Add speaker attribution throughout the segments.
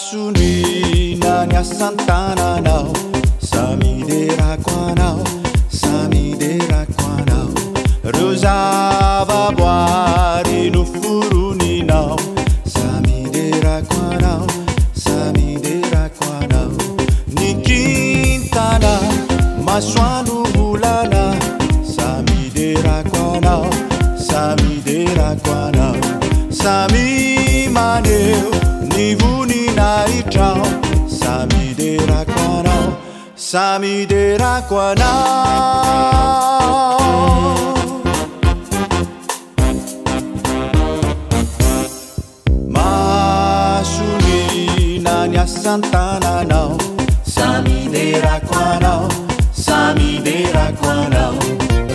Speaker 1: Masonina Santananao, Samideraquanao, Samideraquanao, Rosava boari no furuninao, Samideraquanao, Samideraquanao, Nikintana, Maswanu bulana, Samideraquanao, Samideraquanao, Sami maneu, nivuni naitrao, Samideraquanao, Samideraquanao. Masonina nya Santananao, Samideraquanao, Samideraquanao,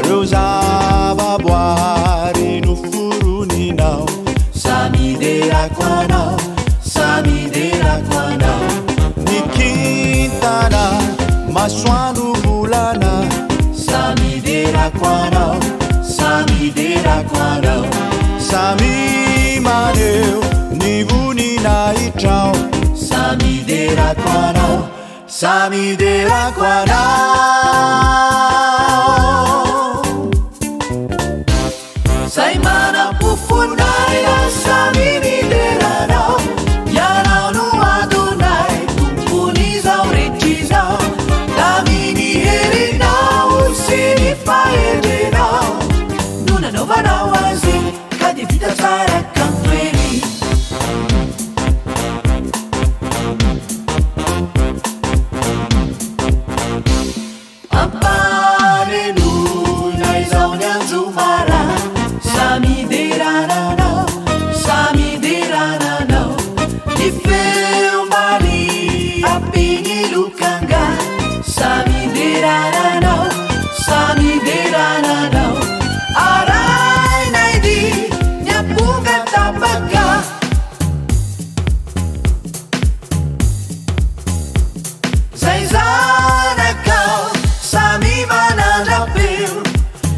Speaker 1: Rosava boari no furuninao, Samideraquanao, Samideraquanao, Nikintana, Maswanu bulana, Samideraquanao, Samideraquanao, Sami maneu, nivuni naitrao, Samideraquanao, Samideraquanao. Saimana pufunai na Samideraquanao, Yanao no Adonai, kumpunizao retizao, Damini herinao, Sini faedenao, Nuna novanao azi, Kadi vita tsara kanto ery. Ampanenu naizao nyanzumara, Samideraquanao, Samideraquanao, Nifeu mbali apini lukanga, Samideraquanao, Samideraquanao, Arai naidi nyapunga tapaka, Zaizanakao, Sami manandrapeu,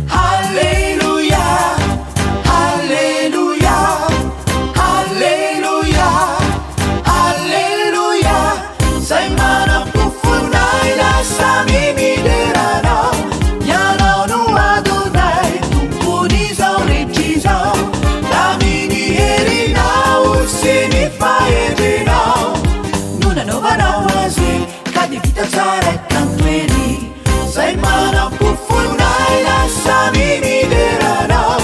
Speaker 1: Hallelujah, Hallelujah, Hallelujah, Hallelujah. Saimana pufunai na Samideraquanao, Yanao no Adonai, kumpunizao retizao, Damini herinao, Sini faedenao, Nuna novanao azi, Kadi vita tsara kanto ery. Saimana pufunai na Samideraquanao,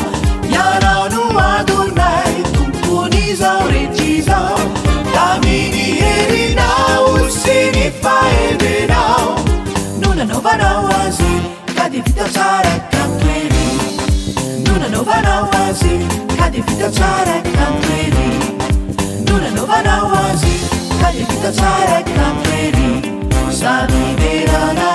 Speaker 1: Yanao no Adonai, kumpunizao retizao, Damini herinao, Sini faedenao, Nuna novanao azi, Kadi vita tsara kanto ery. Nuna novanao azi, Kadi vita tsara kanto ery. Nuna novanao azi, Kadi vita tsara kanto ery. Samideraquanao.